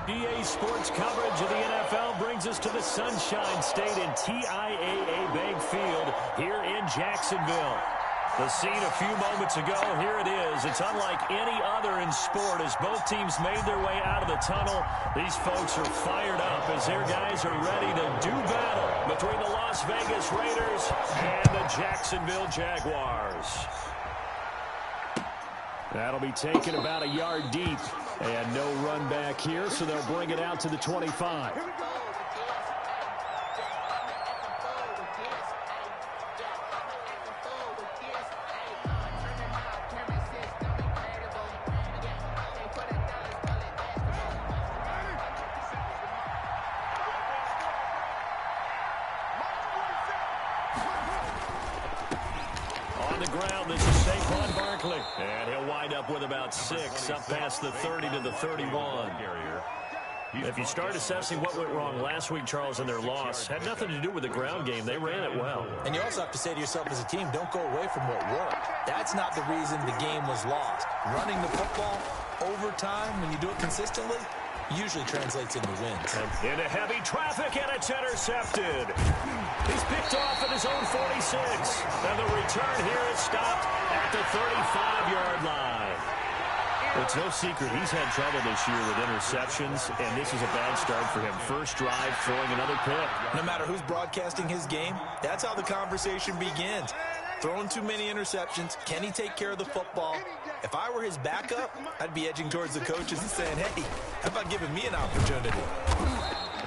EA Sports coverage of the NFL brings us to the Sunshine State in TIAA Bank Field here in Jacksonville. The scene a few moments ago, here it is. It's unlike any other in sport as both teams made their way out of the tunnel. These folks are fired up as their guys are ready to do battle between the Las Vegas Raiders and the Jacksonville Jaguars. That'll be taken about a yard deep. And no run back here, so they'll bring it out to the 25. On the ground, this is Saquon Barkley. And he'll wind up with about 6, up past the 30 to the 31. If you start assessing what went wrong last week, Charles, in their loss, had nothing to do with the ground game. They ran it well. And you also have to say to yourself as a team, don't go away from what worked. That's not the reason the game was lost. Running the football overtime, when you do it consistently, usually translates into wins. Into heavy traffic, and it's intercepted. He's picked off at his own 46. And the return here is stopped at the 35-yard line. It's no secret he's had trouble this year with interceptions, and this is a bad start for him. First drive, throwing another pick. No matter who's broadcasting his game, that's how the conversation begins. Throwing too many interceptions. Can he take care of the football? If I were his backup, I'd be edging towards the coaches and saying, hey, how about giving me an opportunity?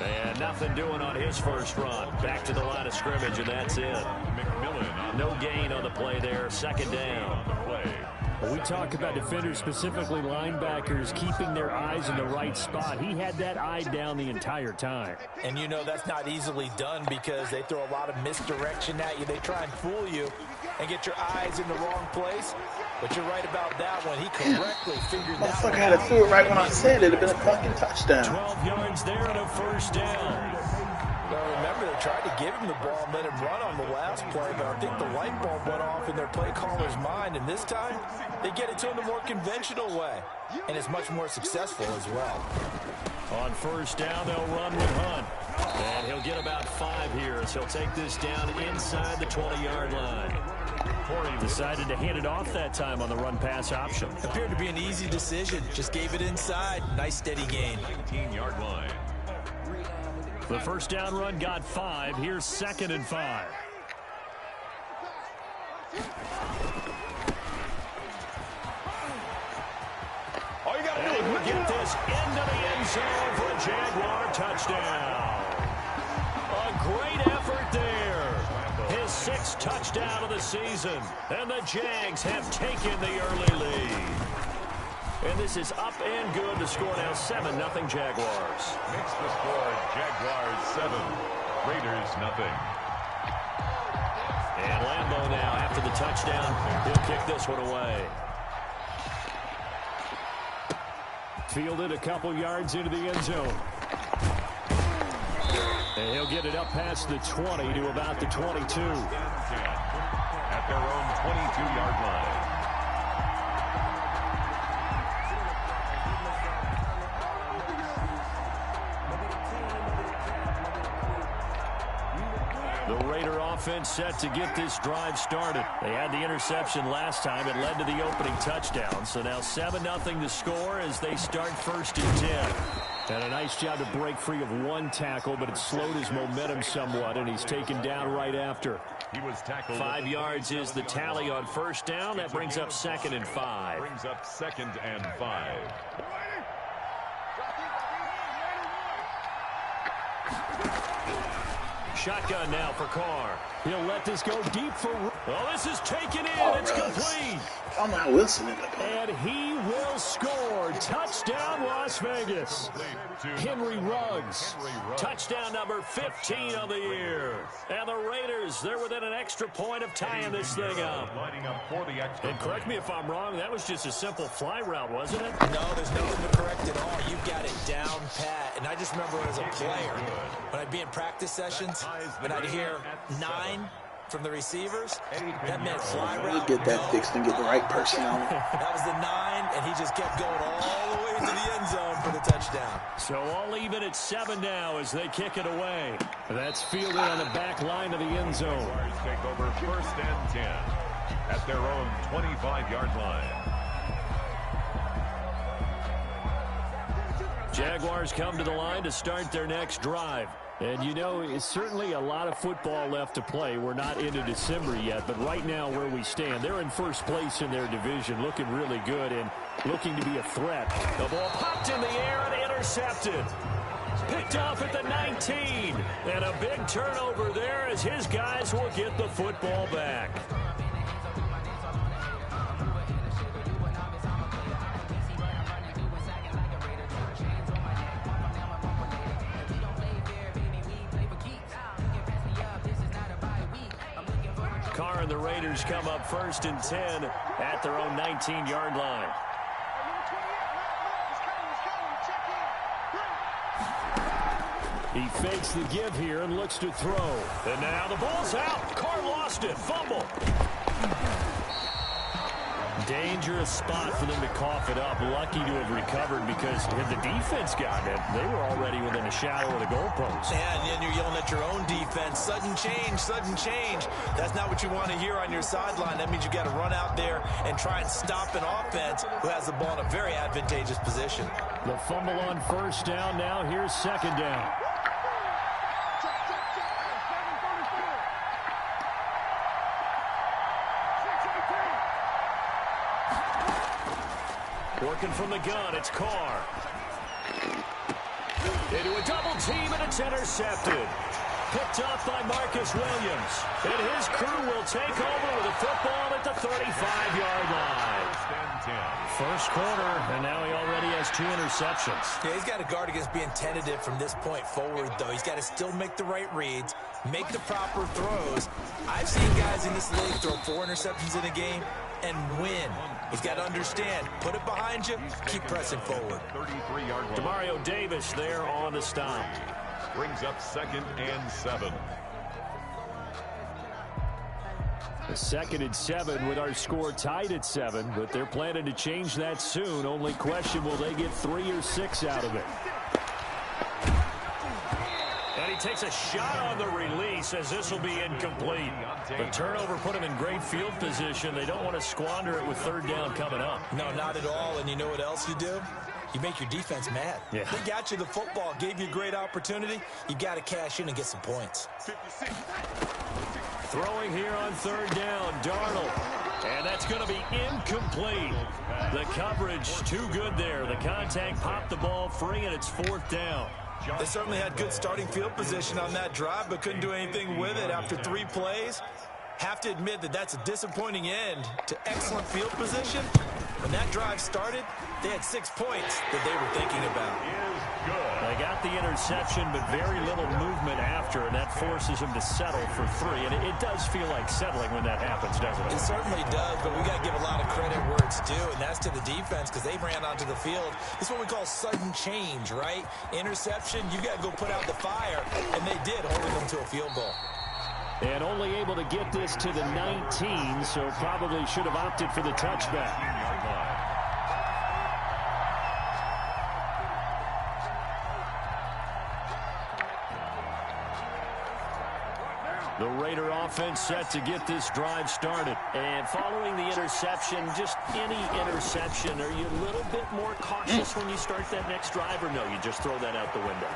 And nothing doing on his first run. Back to the line of scrimmage, and that's it. No gain on the play there. Second down. We talk about defenders, specifically linebackers, keeping their eyes in the right spot. He had that eye down the entire time. And you know that's not easily done because they throw a lot of misdirection at you. They try and fool you and get your eyes in the wrong place. But you're right about that one. He correctly figured that one out. I had to throw it right when I said it. It'd have been a fucking touchdown. 12 yards there and a first down. Well, remember, they tried to give him the ball and let him run on the last play, but I think the light bulb went off in their play caller's mind, and this time they get it to him the more conventional way, and it's much more successful as well. On first down, they'll run with Hunt, and he'll get about 5 here as he'll take this down inside the 20-yard line. He decided to hand it off that time on the run-pass option. Appeared to be an easy decision. Just gave it inside. Nice, steady gain. 18-yard line. The first down run got 5. Here's 2nd and 5. All you got to do is get this into the end zone for a Jaguar touchdown. A great effort there. His 6th touchdown of the season. And the Jags have taken the early lead. And this is up and good. The score now 7-0 Jaguars. Makes the score Jaguars 7, Raiders 0. And Lambeau now after the touchdown. He'll kick this one away. Fielded a couple yards into the end zone. And he'll get it up past the 20 to about the 22. At their own 22-yard line. The Raider offense set to get this drive started. They had the interception last time. It led to the opening touchdown. So now 7-0 to score as they start 1st and 10. And a nice job to break free of one tackle, but it slowed his momentum somewhat, and he's taken down right after. He was tackled. 5 yards is the tally on first down. That brings up 2nd and 5. Brings up 2nd and 5. Shotgun now for Carr. He'll let this go deep for... Oh, this is taken in. It's complete. I'm not listening to that. And he will score. Touchdown, Las Vegas. Henry Ruggs. Touchdown number 15 of the year. And the Raiders, they're within an extra point of tying this thing up. And correct me if I'm wrong, that was just a simple fly route, wasn't it? No, there's nothing to correct at all. You've got it down pat. And I just remember as a player, when I'd be in practice sessions, and I'd hear 9 from the receivers, that meant fly route. Get that fixed and get the right person on it. That was the 9, and he just kept going all the way to the end zone for the touchdown. So all even at 7 now as they kick it away. That's fielded on the back line of the end zone. Jaguars take over 1st and 10 at their own 25-yard line. Jaguars come to the line to start their next drive. And, you know, it's certainly a lot of football left to play. We're not into December yet, but right now where we stand, they're in first place in their division, looking really good and looking to be a threat. The ball popped in the air and intercepted. Picked off at the 19. And a big turnover there as his guys will get the football back. Carr and the Raiders come up 1st and 10 at their own 19-yard line. He fakes the give here and looks to throw. And now the ball's out. Carr lost it. Fumble. Dangerous spot for them to cough it up. Lucky to have recovered because had the defense gotten it, they were already within a shadow of the goalpost. Yeah, and then you're yelling at your own defense. Sudden change, sudden change. That's not what you want to hear on your sideline. That means you got to run out there and try and stop an offense who has the ball in a very advantageous position. The fumble on 1st down. Now here's 2nd down. Working from the gun, it's Carr. Into a double team, and it's intercepted. Picked up by Marcus Williams. And his crew will take over with a football at the 35-yard line. 1st quarter, and now he already has 2 interceptions. Yeah, he's got to guard against being tentative from this point forward, though. He's got to still make the right reads, make the proper throws. I've seen guys in this league throw 4 interceptions in a game and win. He's got to understand, put it behind you, keep pressing forward. 33-yard line. Demario Davis there on the stop. Brings up 2nd and 7. The 2nd and 7 with our score tied at 7, but they're planning to change that soon. Only question, will they get 3 or 6 out of it? And he takes a shot on the release as this will be incomplete. The turnover put him in great field position. They don't want to squander it with 3rd down coming up. No, not at all. And you know what else you do? You make your defense mad. Yeah. They got you the football, gave you a great opportunity. You got to cash in and get some points. Throwing here on 3rd down, Darnold. And that's going to be incomplete. The coverage too good there. The contact popped the ball free, and it's 4th down. They certainly had good starting field position on that drive, but couldn't do anything with it after 3 plays. Have to admit that that's a disappointing end to excellent field position. When that drive started, they had 6 points that they were thinking about. They got the interception, but very little movement after, and that forces them to settle for 3. And it does feel like settling when that happens, doesn't it? It certainly does, but we got to give a lot of credit where it's due, and that's to the defense because they ran onto the field. This is what we call sudden change, right? Interception, you got to go put out the fire, and they did, holding them to a field goal. And only able to get this to the 19, so probably should have opted for the touchback. The Raider offense set to get this drive started. And following the interception, just any interception, are you a little bit more cautious when you start that next drive, or no, you just throw that out the window?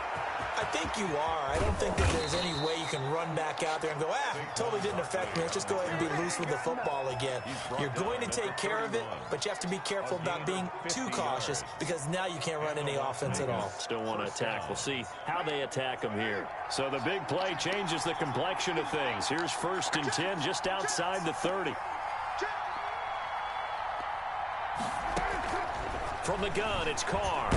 I think you are. I don't think that there's any way you can run back out there and go, totally didn't affect me. Let's just go ahead and be loose with the football again. You're going to take care of it, but you have to be careful about being too cautious because now you can't run any offense at all. Still want to attack. We'll see how they attack them here. So the big play changes the complexion of things. Here's 1st and 10 just outside the 30. From the gun, it's Carr.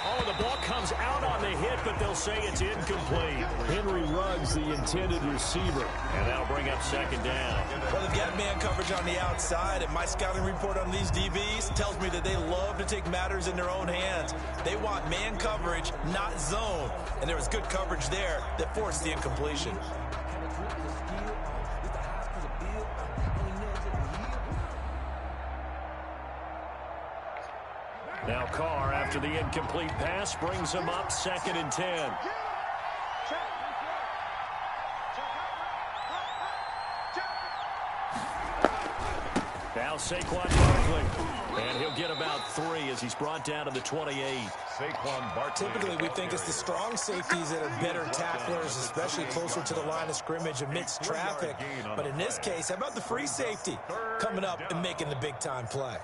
Oh, the ball comes out on the hit, but they'll say it's incomplete. Henry Ruggs, the intended receiver. And that'll bring up 2nd down. Well, they've got man coverage on the outside, and my scouting report on these DBs tells me that they love to take matters in their own hands. They want man coverage, not zone. And there was good coverage there that forced the incompletion. Now Now Carr, after the incomplete pass, brings him up 2nd and 10. Now Saquon Barkley, and he'll get about 3 as he's brought down to the 28. Saquon Barkley. Typically, we think it's the strong safeties that are better tacklers, especially closer to the line of scrimmage amidst traffic. But in this case, how about the free safety coming up and making the big-time play?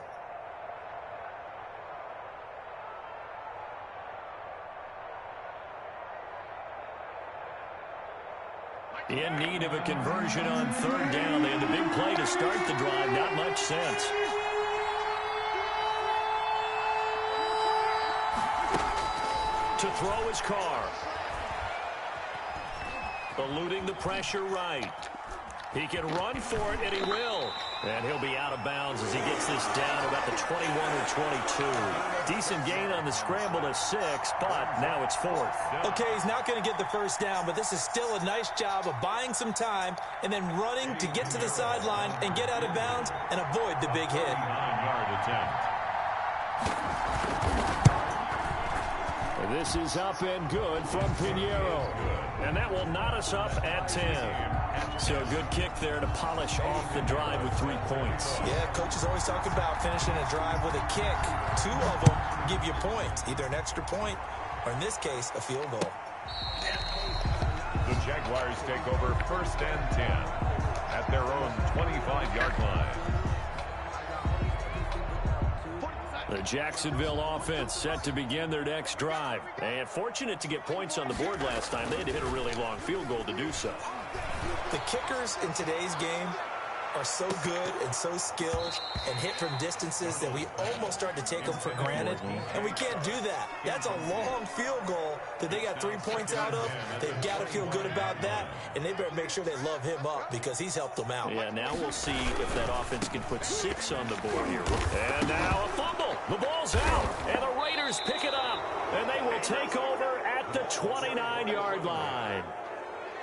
In need of a conversion on 3rd down. They had the big play to start the drive. Not much sense. To throw his Carr. Eluding the pressure right. He can run for it, and he will. And he'll be out of bounds as he gets this down about the 21 or 22. Decent gain on the scramble to 6, but now it's 4th. Okay, he's not going to get the first down, but this is still a nice job of buying some time and then running to get to the sideline and get out of bounds and avoid the big hit. 9-yard attempt. This is up and good from Pinheiro. And that will knot us up at 10. So good kick there to polish off the drive with 3 points. Yeah, coaches always talk about finishing a drive with a kick. 2 of them give you points, either an extra point or, in this case, a field goal. The Jaguars take over 1st and 10 at their own 25-yard line. The Jacksonville offense set to begin their next drive. And fortunate to get points on the board last time. They had to hit a really long field goal to do so. The kickers in today's game are so good and so skilled and hit from distances that we almost start to take them for granted. And we can't do that. That's a long field goal that they got 3 points out of. They've got to feel good about that, and they better make sure they love him up because he's helped them out. Yeah, now we'll see if that offense can put 6 on the board here. And now a fumble. The ball's out, and the Raiders pick it up, and they will take over at the 29-yard line.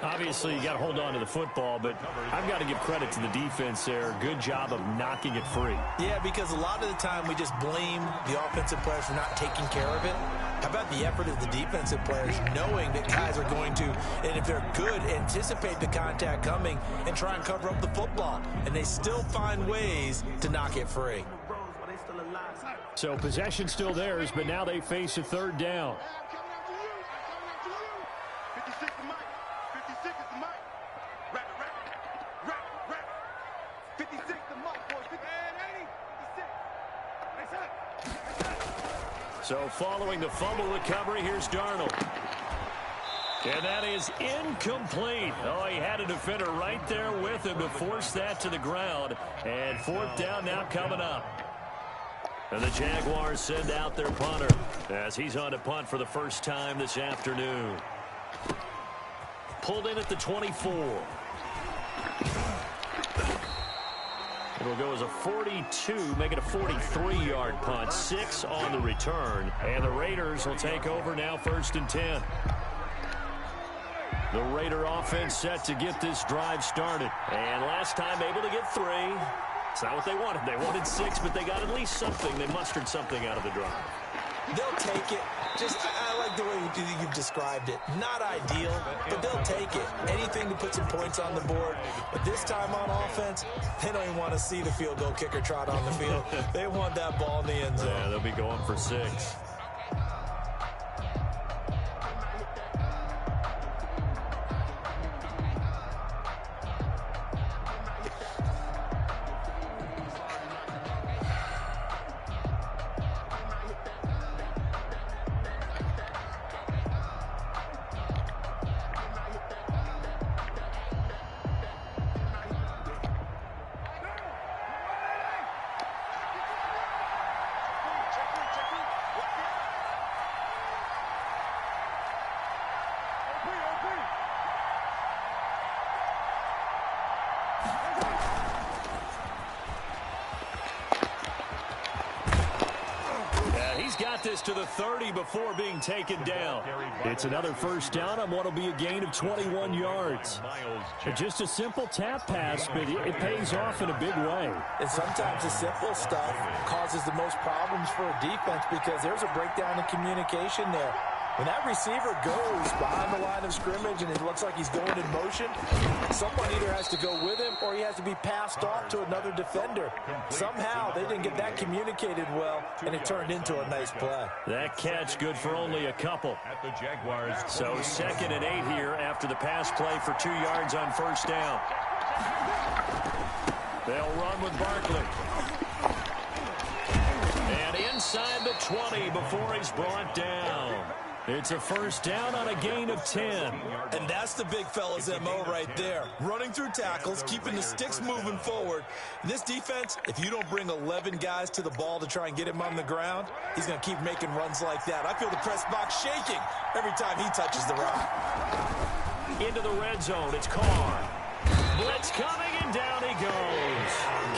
Obviously, you got to hold on to the football, but I've got to give credit to the defense there. Good job of knocking it free. Yeah, because a lot of the time we just blame the offensive players for not taking care of it. How about the effort of the defensive players knowing that guys are going to, and if they're good, anticipate the contact coming and try and cover up the football. And they still find ways to knock it free. So possession still theirs, but now they face a 3rd down. So following the fumble recovery, here's Darnold. And that is incomplete. Oh, he had a defender right there with him to force that to the ground. And 4th down now coming up. And the Jaguars send out their punter as he's on to punt for the first time this afternoon. Pulled in at the 24. It'll go as a 42, make it a 43-yard punt. 6 on the return. And the Raiders will take over now 1st and 10. The Raider offense set to get this drive started. And last time able to get 3. It's not what they wanted. They wanted 6, but they got at least something. They mustered something out of the drive. They'll take it. Just, I like the way you've described it. Not ideal, but they'll take it. Anything to put some points on the board. But this time on offense, they don't even want to see the field goal kicker trot on the field. They want that ball in the end zone. Yeah, they'll be going for 6. to the 30 before being taken down. It's another first down on what will be a gain of 21 yards. Just a simple tap pass, but it pays off in a big way. And sometimes the simple stuff causes the most problems for a defense because there's a breakdown in communication there. When that receiver goes behind the line of scrimmage and it looks like he's going in motion, someone either has to go with him or he has to be passed off to another defender. Somehow they didn't get that communicated well, and it turned into a nice play. That catch good for only a couple. So 2nd and 8 here after the pass play for 2 yards on first down. They'll run with Barkley. And inside the 20 before he's brought down. It's a first down on a gain of 10. And that's the big fella's MO right there. Running through tackles, keeping the sticks moving forward. And this defense, if you don't bring 11 guys to the ball to try and get him on the ground, he's going to keep making runs like that. I feel the press box shaking every time he touches the rock. Into the red zone, it's Carr. Blitz coming, and down he goes.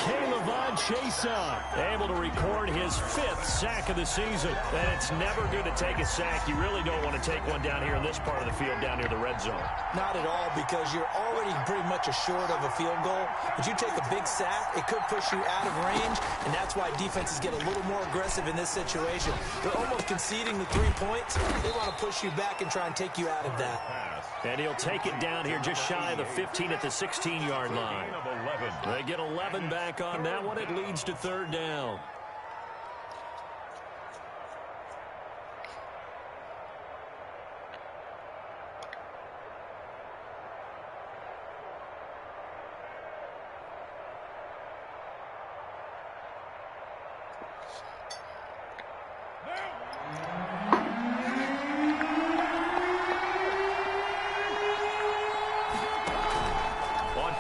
Caleb Chesa able to record his 5th sack of the season. And it's never good to take a sack. You really don't want to take one down here in this part of the field, down near the red zone. Not at all, because you're already pretty much assured of a field goal. But you take a big sack, it could push you out of range, and that's why defenses get a little more aggressive in this situation. They're almost conceding the 3 points. They want to push you back and try and take you out of that. And he'll take it down here just shy of the 15 at the 16-yard line. They get 11 back on that one. It leads to 3rd down.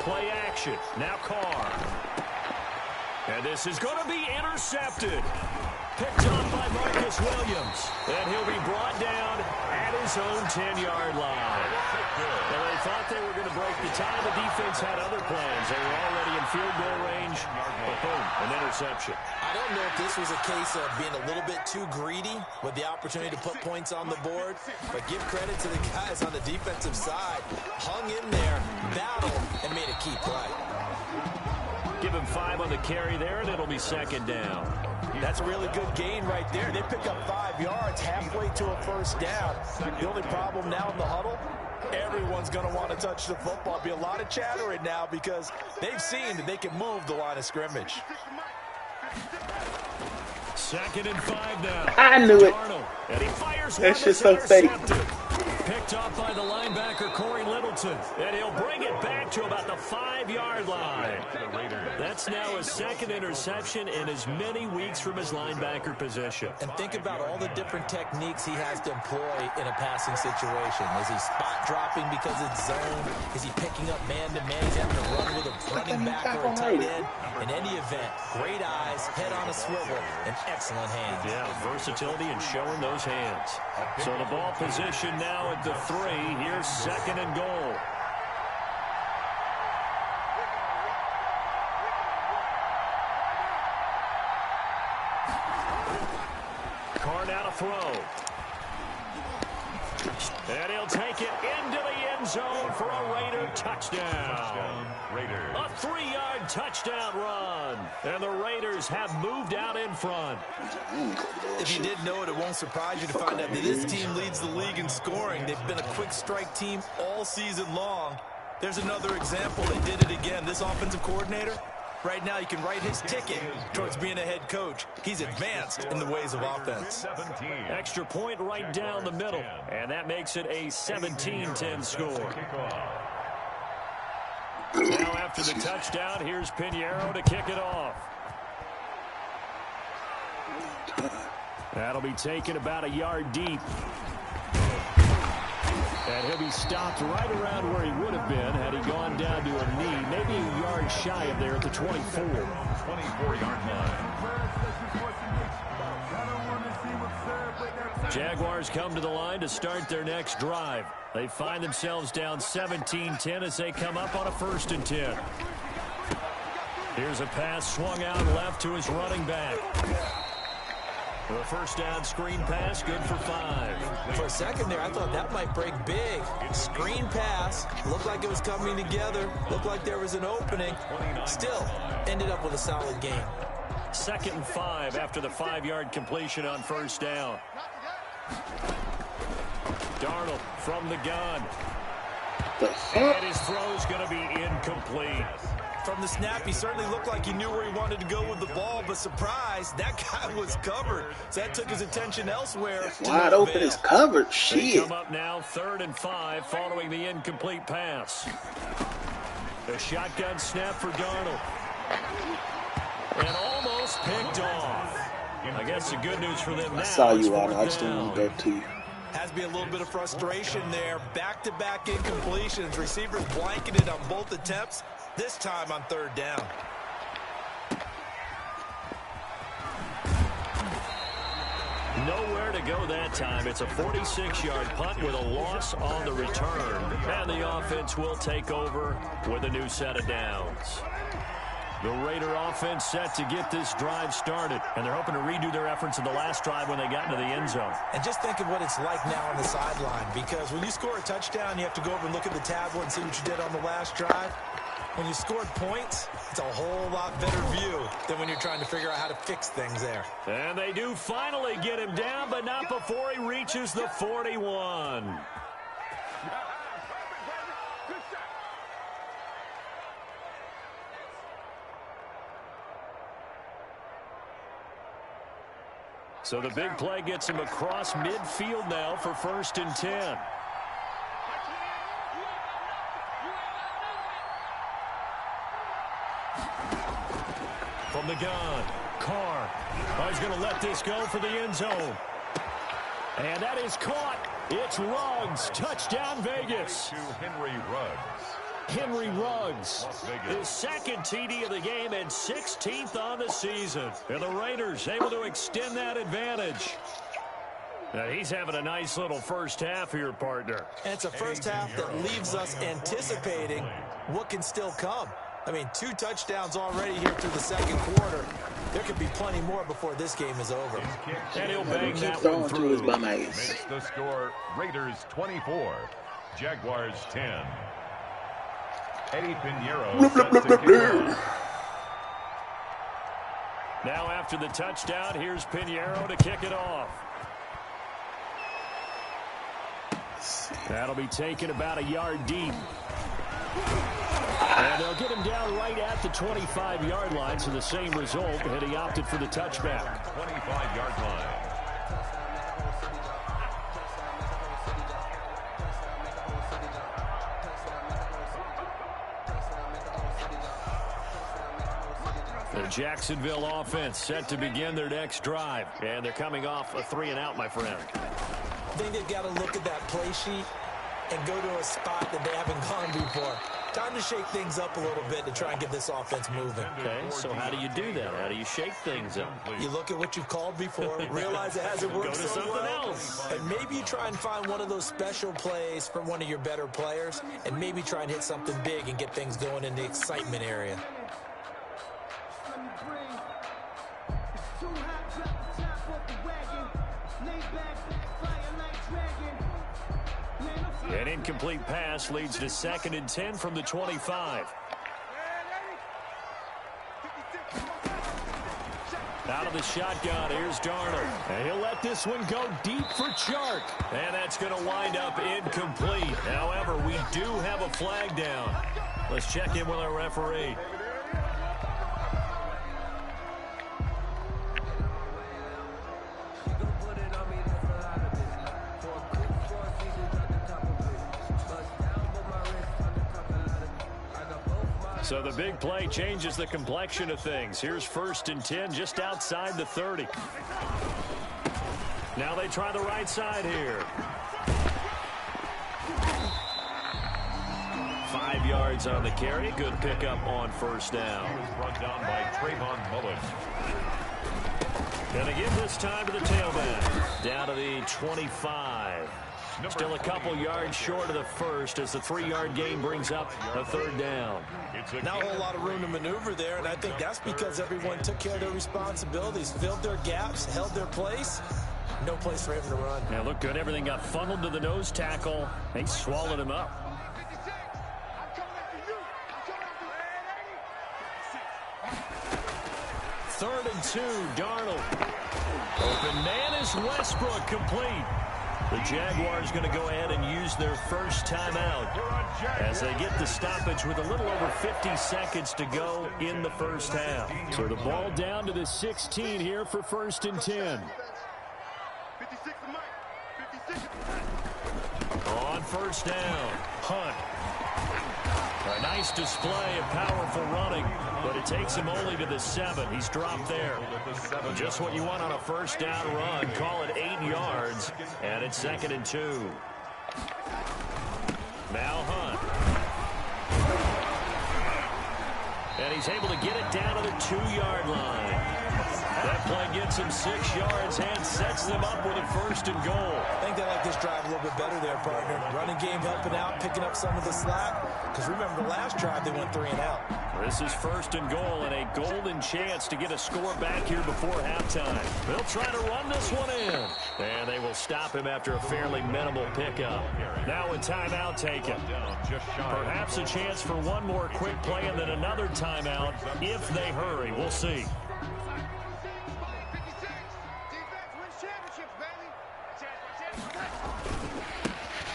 Play action. Now Carr. And this is going to be intercepted. Picked up by Marcus Williams. And he'll be brought down at his own 10-yard line. Well, they thought they were going to break the tie. The defense had other plans. They were already in field goal range. But boom, an interception. I don't know if this was a case of being a little bit too greedy with the opportunity to put points on the board, but give credit to the guys on the defensive side. Hung in there, battled, and made a key play. Give him 5 on the carry there, and it'll be 2nd down. That's a really good gain right there. They pick up 5 yards halfway to a first down. The only problem now in the huddle, everyone's going to want to touch the football. Be a lot of chattering now because they've seen that they can move the line of scrimmage. 2nd and 5 now. I knew it. And he fires. That's just so fake. Picked off by the linebacker, Corey Littleton. And he'll bring it back to about the 5-yard line. That's now his 2nd interception in as many weeks from his linebacker position. And think about all the different techniques he has to employ in a passing situation. Is he spot dropping because it's zone? Is he picking up man-to-man? He's having to run with a running back or a tight end. In any event, great eyes, head on a swivel, and excellent hands. Yeah, versatility and showing those hands. So the ball position now at the 3. Here's 2nd and goal. Carr now to throw. And he'll take it into the end zone for a Raider touchdown. A 3-yard touchdown run. And the Raiders have moved out in front. If you didn't know it, it won't surprise you to find out that this team leads the league in scoring. They've been a quick strike team all season long. There's another example. They did it again. This offensive coordinator, right now, you can write his ticket towards being a head coach. He's advanced in the ways of offense. Extra point right down the middle. And that makes it a 17-10 score. Now after the touchdown, here's Pinheiro to kick it off. That'll be taken about a yard deep. And he'll be stopped right around where he would have been had he gone down to a knee, maybe a yard shy of there at the 24. 24-yard line. Jaguars come to the line to start their next drive. They find themselves down 17-10 as they come up on a 1st and 10. Here's a pass swung out left to his running back. The first down screen pass, good for 5. For a second there, I thought that might break big. Screen pass, looked like it was coming together, looked like there was an opening. Still, ended up with a solid gain. 2nd and 5 after the 5-yard completion on first down. Darnold from the gun. And his throw's going to be incomplete. From the snap, he certainly looked like he knew where he wanted to go with the ball, but surprise, that guy was covered. So that took his attention elsewhere. Wide open is covered. They Shit. come up now 3rd and 5 following the incomplete pass. The shotgun snap for Darnold. And almost picked off. I guess the good news for them now. I saw is you out. I 4th just didn't down. want to go to you. Has to be a little bit of frustration there. Back-to-back incompletions. Receivers blanketed on both attempts, this time on 3rd down. Nowhere to go that time. It's a 46-yard punt with a loss on the return. And the offense will take over with a new set of downs. The Raider offense set to get this drive started. And they're hoping to redo their efforts in the last drive when they got into the end zone. And just think of what it's like now on the sideline, because when you score a touchdown, you have to go over and look at the tablet and see what you did on the last drive. When you scored points, it's a whole lot better view than when you're trying to figure out how to fix things there. And they do finally get him down, but not before he reaches the 41. So the big play gets him across midfield now for 1st and 10. From the gun, Carr. Oh, he's going to let this go for the end zone. And that is caught. It's Ruggs. Touchdown, Vegas. To Henry Ruggs. Henry Ruggs, his 2nd TD of the game and 16th on the season. And the Raiders able to extend that advantage. Now he's having a nice little first half here, partner. And it's a first half that leaves us anticipating what can still come. I mean, 2 touchdowns already here through the 2nd quarter. There could be plenty more before this game is over. And he'll bang Keep that one throwing to through. his bum ass. Makes the score Raiders 24, Jaguars 10. Eddie Pinheiro set to kick off. Now after the touchdown, here's Pinheiro to kick it off. That'll be taken about a yard deep. And they'll get him down right at the 25-yard line, so the same result, and he opted for the touchback. 25-yard line. The Jacksonville offense set to begin their next drive. And they're coming off a 3-and-out, my friend. I think they've got to look at that play sheet and go to a spot that they haven't gone before. Time to shake things up a little bit to try and get this offense moving. Okay, so how do you do that? How do you shake things up? You look at what you've called before, realize it hasn't worked Go to so something well, else. and maybe you try and find one of those special plays from one of your better players, and maybe try and hit something big and get things going in the excitement area. An incomplete pass leads to 2nd and 10 from the 25. Out of the shotgun, here's Darnold. And he'll let this one go deep for Chark. And that's going to wind up incomplete. However, we do have a flag down. Let's check in with our referee. So the big play changes the complexion of things. Here's 1st and 10 just outside the 30. Now they try the right side here. 5 yards on the carry. Good pickup on 1st down. He was brought down by Trayvon Mullen. Gonna give this time to the tailback. Down to the 25. Still a couple yards short of the first as the 3-yard gain brings up a third down. Not a whole lot of room to maneuver there, and I think that's because everyone took care of their responsibilities, filled their gaps, held their place. No place for him to run. Now look good. Everything got funneled to the nose tackle. They swallowed him up. Third and 2, Darnold. Open man is Westbrook, complete. The Jaguars going to go ahead and use their first timeout as they get the stoppage with a little over 50 seconds to go in the first half. So the ball down to the 16 here for 1st and 10. On first down, Hunt. A nice display of powerful running, but it takes him only to the 7. He's dropped there. Just what you want on a first down run. Call it 8 yards, and it's 2nd and 2. Now Hunt. And he's able to get it down to the 2-yard line. That play gets him 6 yards and sets them up with a 1st and goal. I think they like this drive a little bit better there, partner. Running game helping out, picking up some of the slack. Because remember, the last drive they went 3 and out. This is 1st and goal and a golden chance to get a score back here before halftime. They'll try to run this one in. And they will stop him after a fairly minimal pickup. Now a timeout taken. Perhaps a chance for one more quick play and then another timeout if they hurry. We'll see.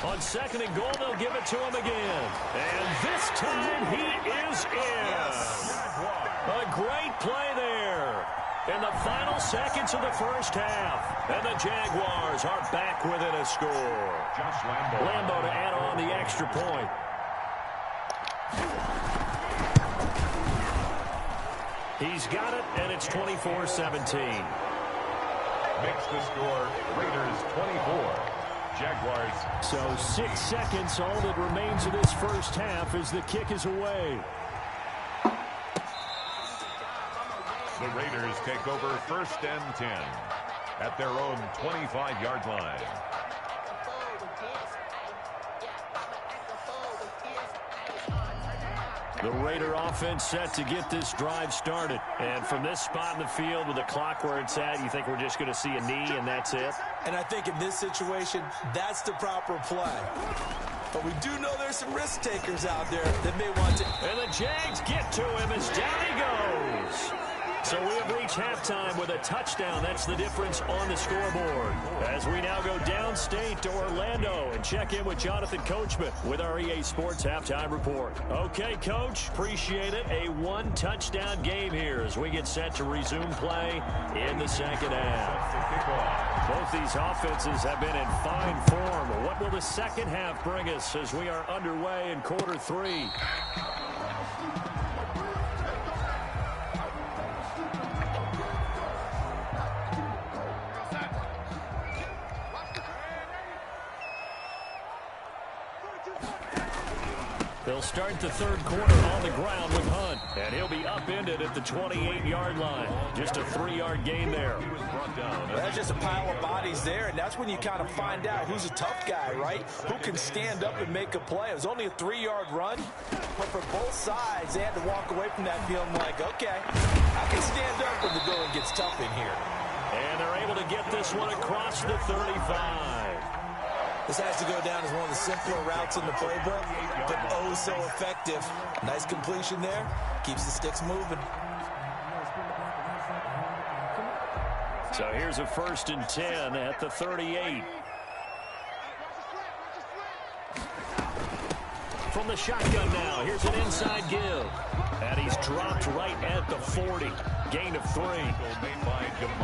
On 2nd and goal, they'll give it to him again. And this time he is in. Yes. A great play there in the final seconds of the first half. And the Jaguars are back within a score. Lambo to add on the extra point. He's got it, and it's 24-17. Makes the score Raiders 24. Jaguars. So 6 seconds, all that remains of this first half as the kick is away. The Raiders take over 1st and 10 at their own 25-yard line. The Raider offense set to get this drive started. And from this spot in the field with the clock where it's at, you think we're just going to see a knee and that's it? And I think in this situation, that's the proper play. But we do know there's some risk takers out there that may want to. And the Jags get to him as down he goes. So we have reached halftime with a touchdown. That's the difference on the scoreboard. As we now go downstate to Orlando and check in with Jonathan Coachman with our EA Sports Halftime Report. Okay, Coach, appreciate it. A 1-touchdown game here as we get set to resume play in the second half. Both these offenses have been in fine form. What will the second half bring us as we are underway in quarter 3? They'll start the third quarter on the ground with Hunt, and he'll be upended at the 28-yard line. Just a 3-yard gain there. Well, that's just a pile of bodies there, and that's when you kind of find out who's a tough guy, right? Who can stand up and make a play. It was only a 3-yard run, but for both sides, they had to walk away from that feeling like, okay, I can stand up when the going gets tough in here. And they're able to get this one across the 35. This has to go down as one of the simpler routes in the playbook, but oh so effective. Nice completion there. Keeps the sticks moving. So here's a 1st and 10 at the 38. From the shotgun now, here's an inside give. And he's dropped right at the 40. Gain of 3.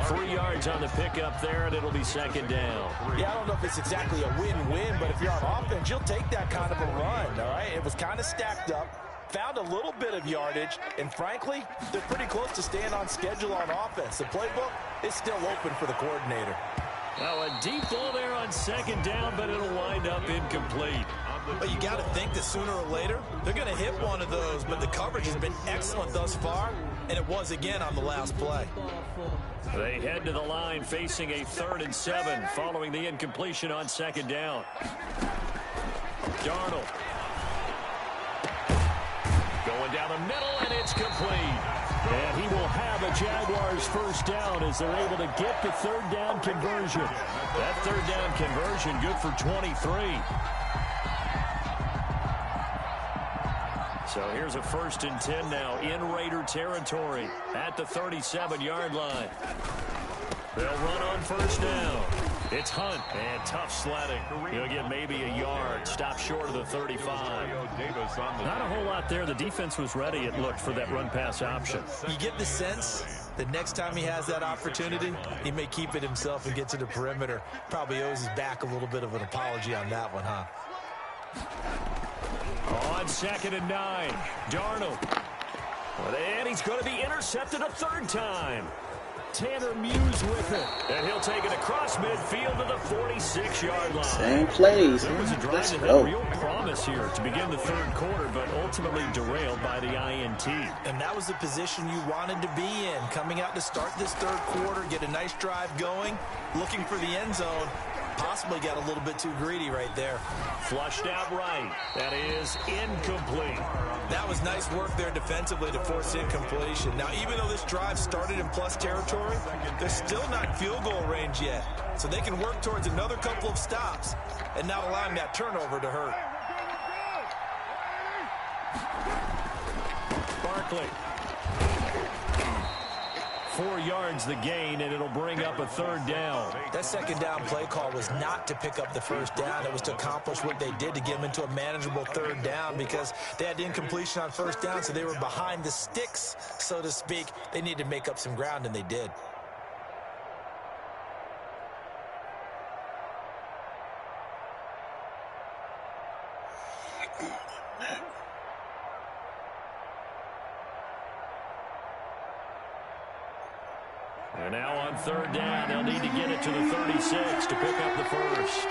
3 yards on the pickup there, and it'll be second down. Yeah, I don't know if it's exactly a win-win, but if you're on offense, you'll take that kind of a run, all right? It was kind of stacked up, found a little bit of yardage, and frankly, they're pretty close to staying on schedule on offense. The playbook is still open for the coordinator. Now a deep ball there on second down, but it'll wind up incomplete. But you got to think that sooner or later, they're going to hit one of those. But the coverage has been excellent thus far, and it was again on the last play. They head to the line facing a 3rd and 7 following the incompletion on second down. Darnold. Going down the middle, and it's complete. And he will have a Jaguars first down as they're able to get the 3rd down conversion. That 3rd down conversion good for 23. So here's a 1st and 10 now in Raider territory at the 37-yard line. They'll run on first down. It's Hunt, and tough sledding. He'll get maybe a yard. Stop short of the 35. Not a whole lot there. The defense was ready, it looked, for that run-pass option. You get the sense that next time he has that opportunity, he may keep it himself and get to the perimeter. Probably owes his back a little bit of an apology on that one, huh? On 2nd and 9, Darnold. And he's going to be intercepted a 3rd time. Tanner Muse with it. And he'll take it across midfield to the 46-yard line. Same plays. It was a drive that had real promise here to begin the 3rd quarter, but ultimately derailed by the INT. And that was the position you wanted to be in. Coming out to start this 3rd quarter, get a nice drive going, looking for the end zone. Possibly got a little bit too greedy right there. Flushed out right. That is incomplete. That was nice work there defensively to force incompletion. Now, even though this drive started in plus territory, they're still not field goal range yet. So they can work towards another couple of stops and not allowing that turnover to hurt. Barkley. 4 yards the gain, and it'll bring up a 3rd down. That 2nd down play call was not to pick up the 1st down. It was to accomplish what they did to get them into a manageable 3rd down because they had incompletion on 1st down, so they were behind the sticks, so to speak. They needed to make up some ground, and they did. And now on 3rd down, they'll need to get it to the 36 to pick up the 1st.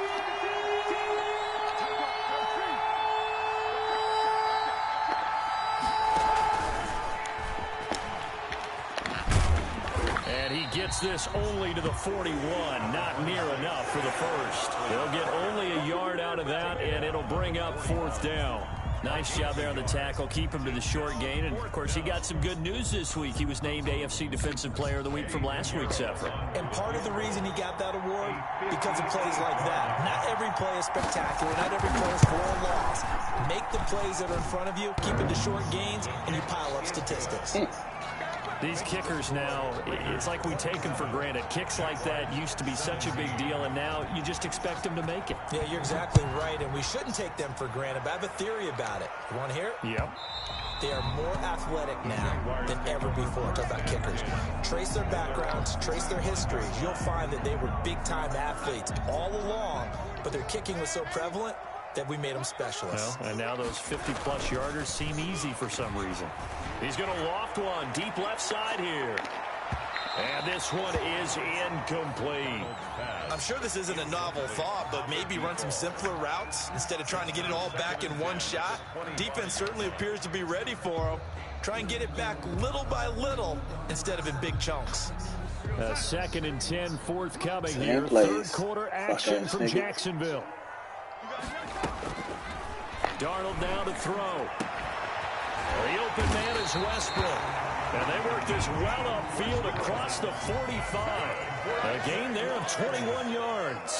And he gets this only to the 41, not near enough for the 1st. They'll get only a yard out of that, and it'll bring up 4th down. Nice job there on the tackle. Keep him to the short gain. And, of course, he got some good news this week. He was named AFC Defensive Player of the Week from last week's effort. And part of the reason he got that award, because of plays like that. Not every play is spectacular. Not every play is for a loss. Make the plays that are in front of you, keep it to short gains, and you pile up statistics. These kickers now, it's like we take them for granted. Kicks like that used to be such a big deal, and now you just expect them to make it. Yeah, you're exactly right, and we shouldn't take them for granted, but I have a theory about it. You want to hear it? Yep. They are more athletic now than ever before. Talk about kickers. Trace their backgrounds, trace their histories. You'll find that they were big-time athletes all along, but their kicking was so prevalent that we made them specialists. Well, and now those 50-plus yarders seem easy for some reason. He's going to loft one deep left side here. And this one is incomplete. I'm sure this isn't a novel thought, but maybe run some simpler routes instead of trying to get it all back in one shot. Defense certainly appears to be ready for them. Try and get it back little by little instead of in big chunks. 2nd and 10 forthcoming here. 3rd quarter action from Jacksonville. Darnold now to throw. The open man is Westbrook. And they work this well upfield across the 45. A gain there of 21 yards.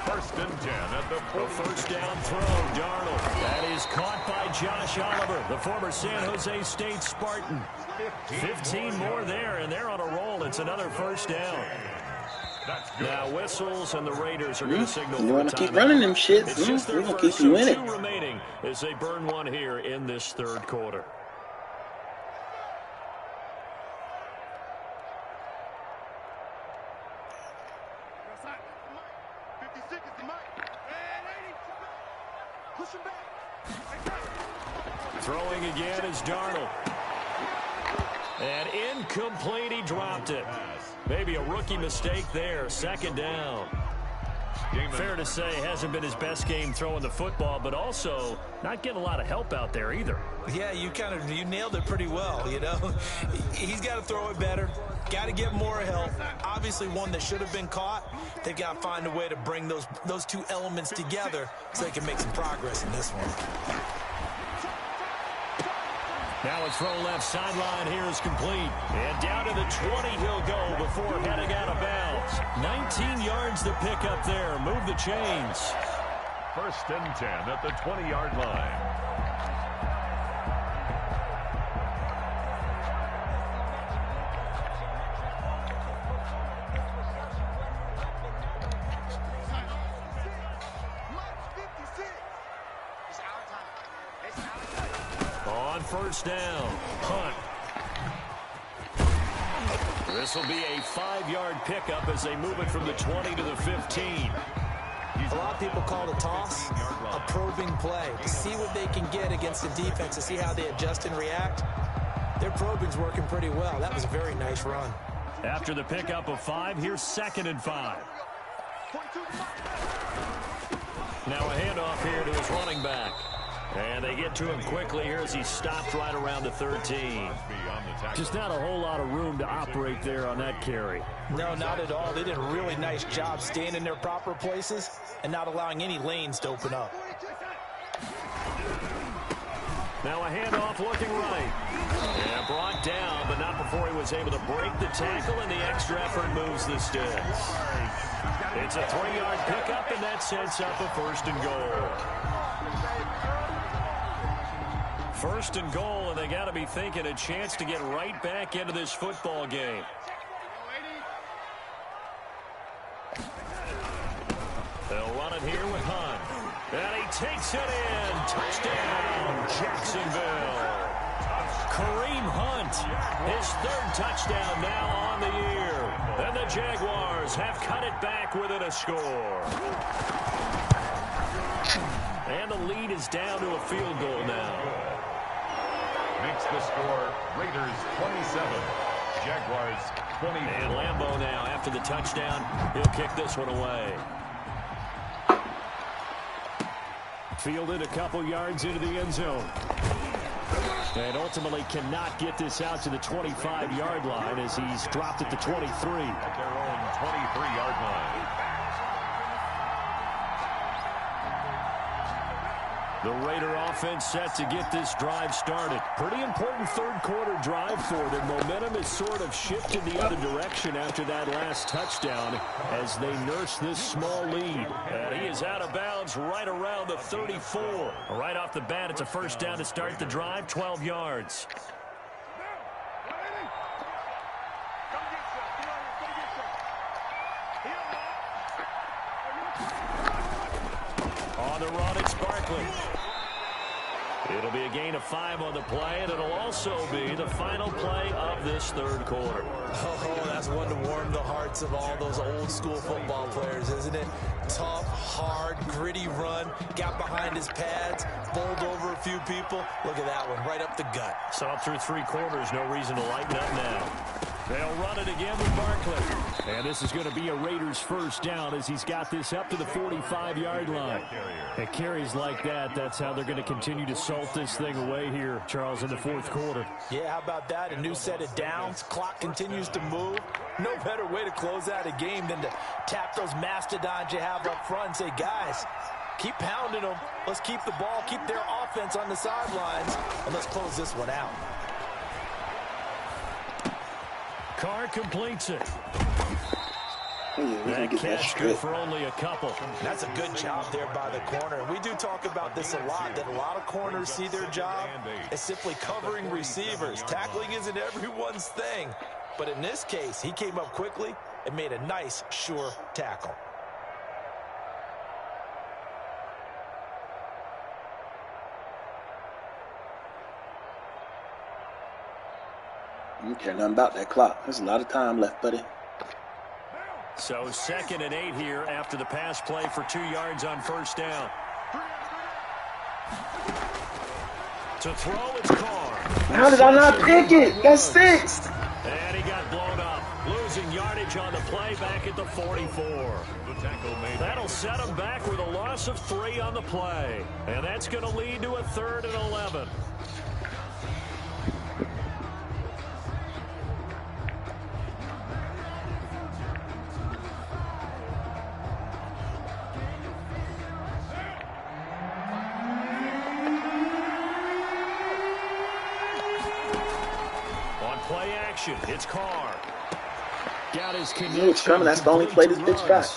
1st and 10 at the 1st down throw, Darnold. That is caught by Josh Oliver, the former San Jose State Spartan. 15 more there, and they're on a roll. It's another 1st down. Now whistles, and the Raiders are going to signal. You want to keep running them shits. We're going to keep you in it. 2 remaining as they burn one here in this 3rd quarter. Throwing again is Darnold. And incomplete, he dropped it. Maybe a rookie mistake there, second down. Fair to say, hasn't been his best game throwing the football, but also not getting a lot of help out there either. Yeah, you nailed it pretty well, you know. He's got to throw it better. Got to get more help. Obviously one that should have been caught. They've got to find a way to bring those two elements together so they can make some progress in this one. Now a throw left sideline here is complete. And down to the 20 he'll go before heading out of bounds. 19 yards to pick up there. Move the chains. 1st and 10 at the 20-yard line. On 1st down, Hunt. This will be a 5-yard pickup as they move it from the 20 to the 15. A lot of people call the toss a probing play to see what they can get against the defense, to see how they adjust and react. Their probing's working pretty well. That was a very nice run. After the pickup of 5, here's 2nd and 5. Now a handoff here to his running back. And they get to him quickly here as he stopped right around the 13. Just not a whole lot of room to operate there on that carry. No, not at all. They did a really nice job staying in their proper places and not allowing any lanes to open up. Now a handoff looking right. And brought down, but not before he was able to break the tackle, and the extra effort moves the sticks. It's a 3-yard pickup, and that sets up a 1st and goal. 1st and goal, and they got to be thinking a chance to get right back into this football game. They'll run it here with Hunt. And he takes it in. Touchdown, Jacksonville. Kareem Hunt, his 3rd touchdown now on the year. And the Jaguars have cut it back within a score. And the lead is down to a field goal now. Makes the score Raiders 27, Jaguars 24. And Lambeau now, after the touchdown, he'll kick this one away. Fielded a couple yards into the end zone. And ultimately cannot get this out to the 25-yard line as he's dropped at the 23. At their own 23-yard line. The Raider offense set to get this drive started. Pretty important 3rd quarter drive for them. Momentum has sort of shifted the other direction after that last touchdown as they nurse this small lead. And he is out of bounds right around the 34. Right off the bat, it's a 1st down to start the drive, 12 yards. On the run, it's Barkley. It'll be a gain of 5 on the play, and it'll also be the final play of this 3rd quarter. Oh, that's one to warm the hearts of all those old-school football players, isn't it? Tough, hard, gritty run, got behind his pads, bowled over a few people. Look at that one, right up the gut. Saw through 3 quarters, no reason to lighten up now. They'll run it again with Barkley. And this is going to be a Raiders 1st down as he's got this up to the 45-yard line. At carries like that, that's how they're going to continue to salt this thing away here, Charles, in the 4th quarter. Yeah, how about that? A new set of downs. Clock continues to move. No better way to close out a game than to tap those mastodons you have up front and say, guys, keep pounding them. Let's keep the ball, keep their offense on the sidelines, and let's close this one out. Carr completes it. Yeah, that catch good for only a couple. That's a good job there by the corner. We do talk about this a lot, that a lot of corners see their job as simply covering receivers. Tackling isn't everyone's thing. But in this case, he came up quickly and made a nice, sure tackle. You don't care nothing about that clock. There's a lot of time left, buddy. So 2nd and 8 here after the pass play for 2 yards on 1st down. To throw, it's Carr. How did I not pick it? That's 6. And he got blown up. Losing yardage on the play back at the 44. That'll set him back with a loss of 3 on the play. And that's going to lead to a 3rd and 11. Play action. It's Carr. Got his connection. It's coming. That's the only play this bitch got.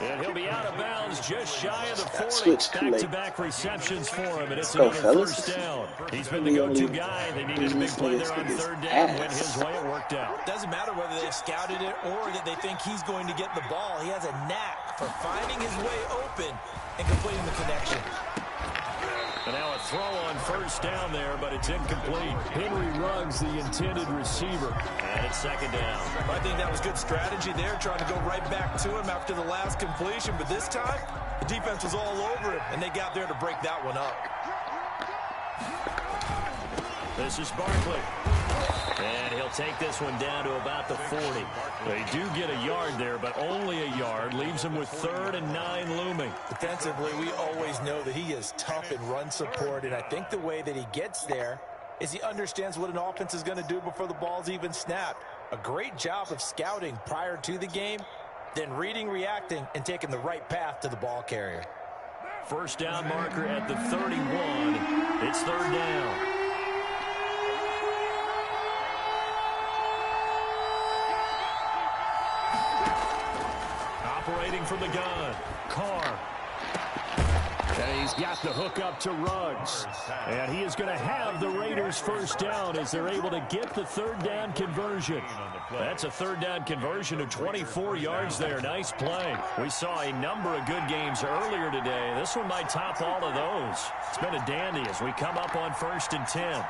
And he'll be out of bounds just shy of the 40. Back-to-back receptions for him, and it's another first down. He's been the go-to guy. They needed a big play there on 3rd down. Went his way. It worked out. Doesn't matter whether they've scouted it or that they think he's going to get the ball. He has a knack for finding his way open and completing the connection. And now a throw on 1st down there, but it's incomplete. Henry Ruggs, the intended receiver. And it's 2nd down. I think that was good strategy there, trying to go right back to him after the last completion. But this time, the defense was all over him, and they got there to break that one up. This is Barkley. And he'll take this one down to about the 40. They do get a yard there, but only a yard. Leaves them with 3rd and 9 looming. Defensively, we always know that he is tough in run support, and I think the way that he gets there is he understands what an offense is going to do before the ball's even snapped. A great job of scouting prior to the game, then reading, reacting, and taking the right path to the ball carrier. 1st down marker at the 31. It's 3rd down. Operating from the gun, Carr. And he's got the hook up to Ruggs. And he is going to have the Raiders' 1st down as they're able to get the 3rd down conversion. That's a 3rd down conversion of 24 yards there. Nice play. We saw a number of good games earlier today. This one might top all of those. It's been a dandy as we come up on 1st and 10.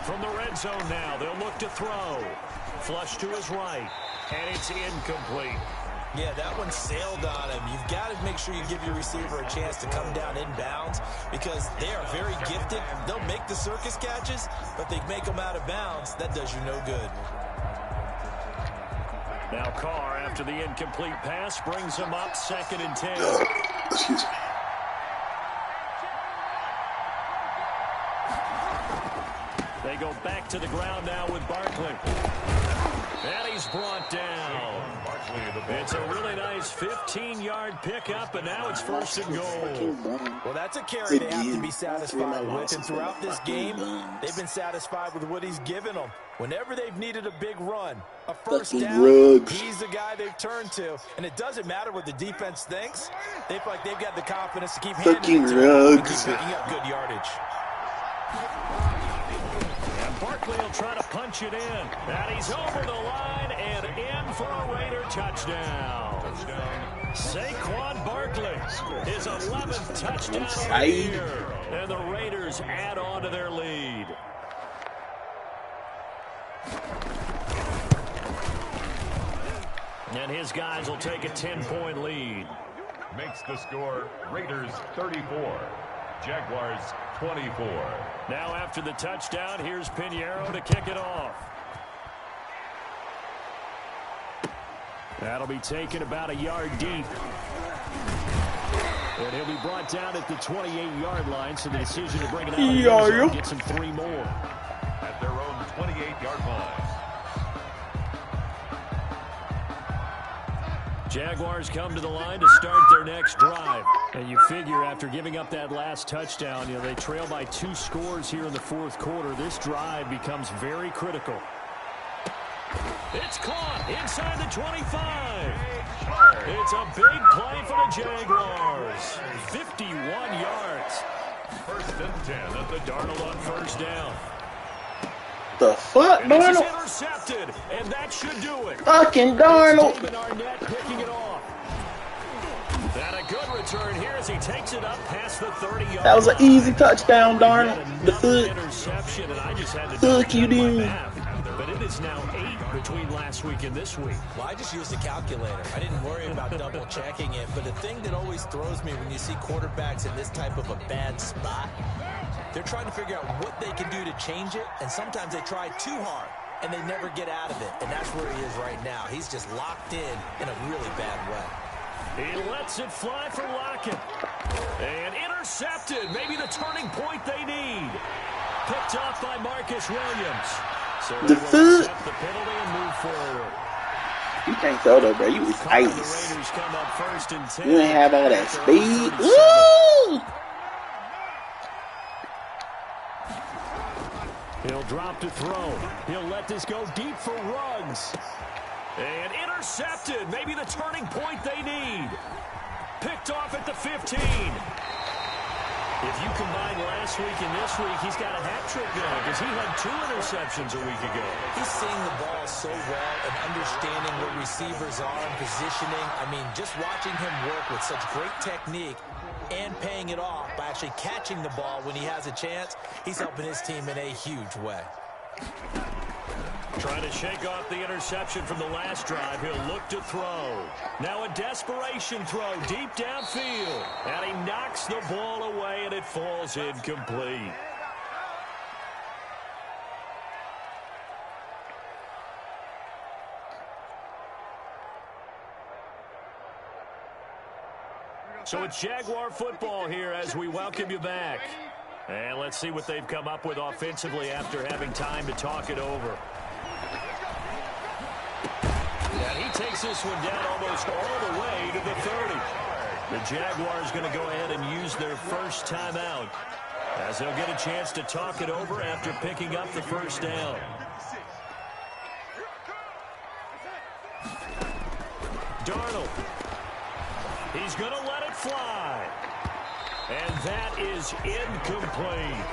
From the red zone now, they'll look to throw. Flush to his right, and it's incomplete. Yeah, that one sailed on him. You've got to make sure you give your receiver a chance to come down inbounds because they are very gifted. They'll make the circus catches, but they make them out of bounds. That does you no good. Now Carr, after the incomplete pass, brings him up 2nd and 10. Excuse me. They go back to the ground now with Barkley. And he's brought down. It's a really nice 15-yard pickup, and now it's 1st and goal. Well, that's a carry they have to be satisfied with, and throughout this game, they've been satisfied with what he's given them. Whenever they've needed a big run, a 1st down, he's the guy they've turned to, and it doesn't matter what the defense thinks. They feel like they've got the confidence to keep handing it to him and keep picking up good yardage. Barkley will try to punch it in. And he's over the line and in for a Raider touchdown. Saquon Barkley, his 11th touchdown of the year. And the Raiders add on to their lead. And his guys will take a 10-point lead. Makes the score Raiders 34. Jaguars 24. Now after the touchdown, here's Pinheiro to kick it off. That'll be taken about a yard deep. And he'll be brought down at the 28-yard line, so the decision to bring it out gets him 3 more. At their own 28-yard line. Jaguars come to the line to start their next drive. And you figure after giving up that last touchdown, they trail by 2 scores here in the 4th quarter. This drive becomes very critical. It's caught inside the 25. It's a big play for the Jaguars. 51 yards. 1st and 10 at the Darnold on 1st down. The fuck, Darnold? Intercepted, and that should do it. Fucking Darnold. Picking it off. And a good return here as he takes it up past the 30-yard line. That was an easy touchdown, Darnold. The hook. Interception, and I just had to hook you, dude. But it is It's now 8 between last week and this week. Well, I just used a calculator. I didn't worry about double checking it. But the thing that always throws me when you see quarterbacks in this type of a bad spot, they're trying to figure out what they can do to change it. And sometimes they try too hard, and they never get out of it. And that's where he is right now. He's just locked in a really bad way. He lets it fly for Lockett. And intercepted. Maybe the turning point they need. Picked off by Marcus Williams. So they will accept the penalty and move forward. You can't throw though, bro. You was ice. Come up first and 10. You didn't have all that speed. Woo! He'll drop to throw. He'll let this go deep for Ruggs. And intercepted. Maybe the turning point they need. Picked off at the 15. If you combine last week and this week, he's got a hat trick going because he had 2 interceptions a week ago. He's seeing the ball so well and understanding where receivers are and positioning. I mean, just watching him work with such great technique and paying it off by actually catching the ball when he has a chance, he's helping his team in a huge way. Trying to shake off the interception from the last drive. He'll look to throw. Now a desperation throw deep downfield. And he knocks the ball away, and it falls incomplete. So it's Jaguar football here as we welcome you back. And let's see what they've come up with offensively after having time to talk it over. And he takes this one down almost all the way to the 30. The Jaguars going to go ahead and use their first timeout as they'll get a chance to talk it over after picking up the first down. Darnold. He's going to let it fly. And that is incomplete.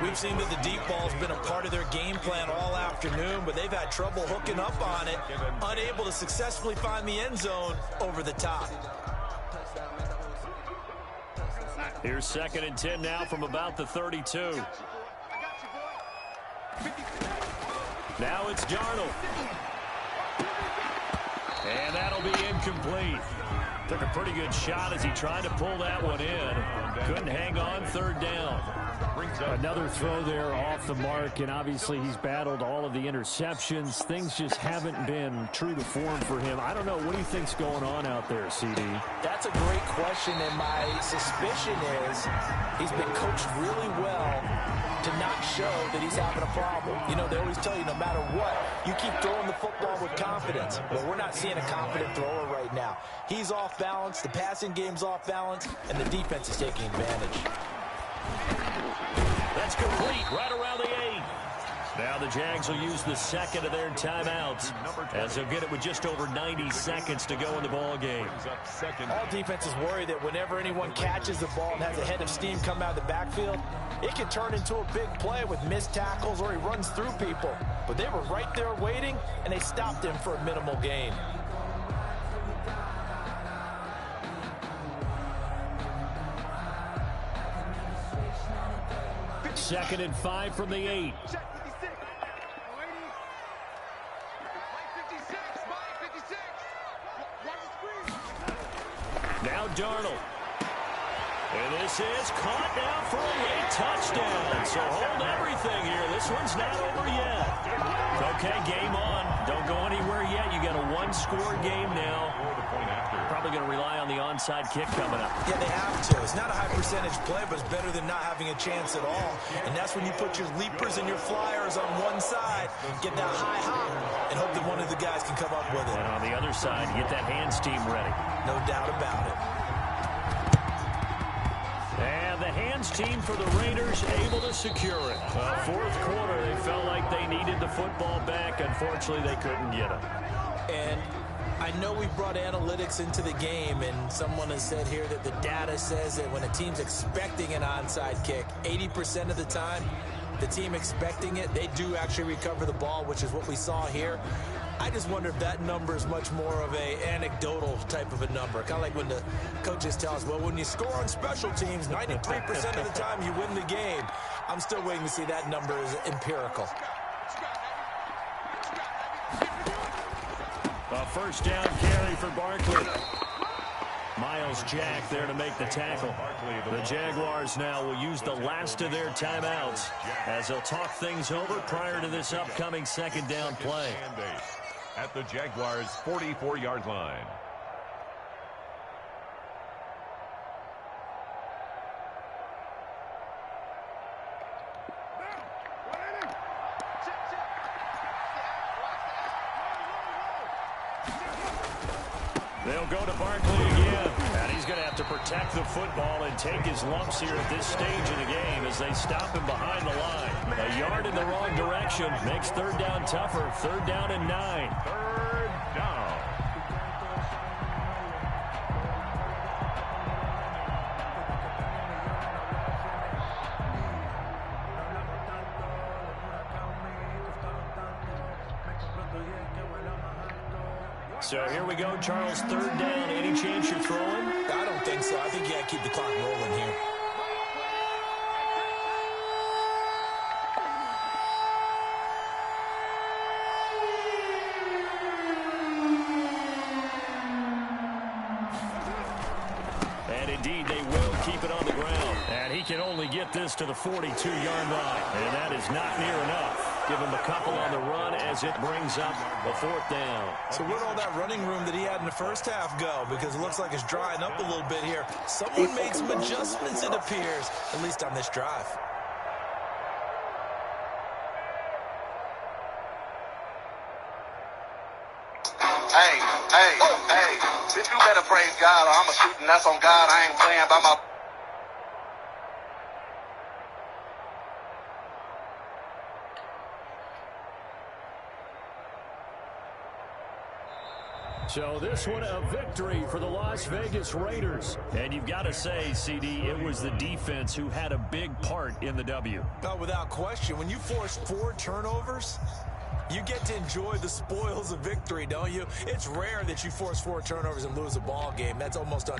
We've seen that the deep ball's been a part of their game plan all afternoon, but they've had trouble hooking up on it, unable to successfully find the end zone over the top. Here's 2nd and 10 now from about the 32. Now it's Darnold. And that'll be incomplete. Took a pretty good shot as he tried to pull that one in. Couldn't hang on, 3rd down. Another throw there off the mark, and obviously he's battled all of the interceptions. Things just haven't been true to form for him. I don't know. What do you think's going on out there, CD? That's a great question, and my suspicion is he's been coached really well to not show that he's having a problem. You know, they always tell you no matter what, you keep throwing the football with confidence. Well, we're not seeing a confident thrower right now. He's off balance, the passing game's off balance, and the defense is taking advantage. That's complete right around the 8. Now the Jags will use the 2nd of their timeouts as they'll get it with just over 90 seconds to go in the ball game. All defenses worry that whenever anyone catches the ball and has a head of steam come out of the backfield, it can turn into a big play with missed tackles or he runs through people. But they were right there waiting, and they stopped him for a minimal gain. Second and 5 from the 8. Now Darnold. And this is caught now for a late touchdown. So hold everything here. This one's not over yet. Okay, game on. Don't go anywhere yet. You got a 1-score game now. Probably going to rely on the onside kick coming up. Yeah, they have to. It's not a high percentage play, but it's better than not having a chance at all. And that's when you put your leapers and your flyers on one side, get that high hop, and hope that one of the guys can come up with it. And on the other side, get that hands team ready. No doubt about it. And the hands team for the Raiders able to secure it. 4th quarter, they felt like they needed the football back. Unfortunately, they couldn't get it. And I know we brought analytics into the game, and someone has said here that the data says that when a team's expecting an onside kick, 80% of the time, the team expecting it, they do actually recover the ball, which is what we saw here. I just wonder if that number is much more of a anecdotal type of a number. Kind of like when the coaches tell us, well, when you score on special teams, 93% of the time you win the game. I'm still waiting to see that number is empirical. first down carry for Barkley. Miles Jack there to make the tackle. The Jaguars now will use the last of their timeouts as they'll talk things over prior to this upcoming second down play. At the Jaguars' 44-yard line. They'll go to Barkley again, and he's going to have to protect the football and take his lumps here at this stage of the game as they stop him behind the line. A yard in the wrong direction makes third down tougher. Third down and 9. Third down. So here we go, Charles, third down. Any chance you're throwing? I don't think so. I think you got to keep the clock rolling here. And indeed, they will keep it on the ground. And he can only get this to the 42-yard line. And that is not near enough. Give him a couple on the run as it brings up the fourth down. So where'd all that running room that he had in the first half go? Because it looks like it's drying up a little bit here. Someone made some adjustments, it appears, at least on this drive. Hey, bitch, you better praise God or I'm a shooting. That's on God. I ain't playing by my... So this one a victory for the Las Vegas Raiders. And you've got to say, CD, it was the defense who had a big part in the W. Oh, without question. When you force 4 turnovers, you get to enjoy the spoils of victory, don't you? It's rare that you force 4 turnovers and lose a ball game. That's almost unheard of.